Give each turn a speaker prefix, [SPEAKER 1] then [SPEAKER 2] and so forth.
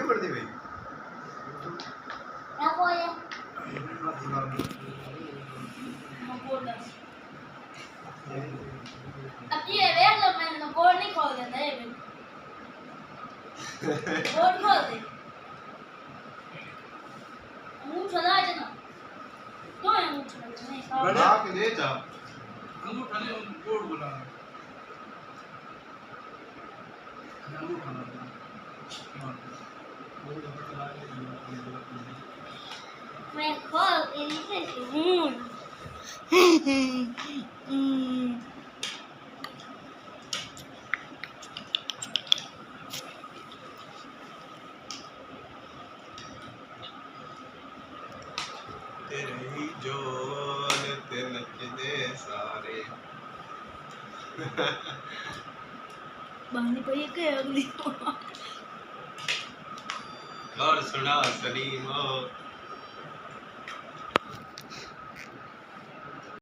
[SPEAKER 1] नहीं पड़ती भाई
[SPEAKER 2] वो ये अब ये देख लो मैंने कोड नहीं खोल देता है कोड खोल दे मुंह चला जाना तो है मुंह चला नहीं
[SPEAKER 1] बड़ा के दे जा
[SPEAKER 3] अंगूठा ने कोड बोला अंगूठा
[SPEAKER 2] मैं खोल इनसे हूं
[SPEAKER 1] तेरे ही जोन ते नचदे सारे
[SPEAKER 2] बानी पर ये क्या अगली
[SPEAKER 1] और सुना सलीम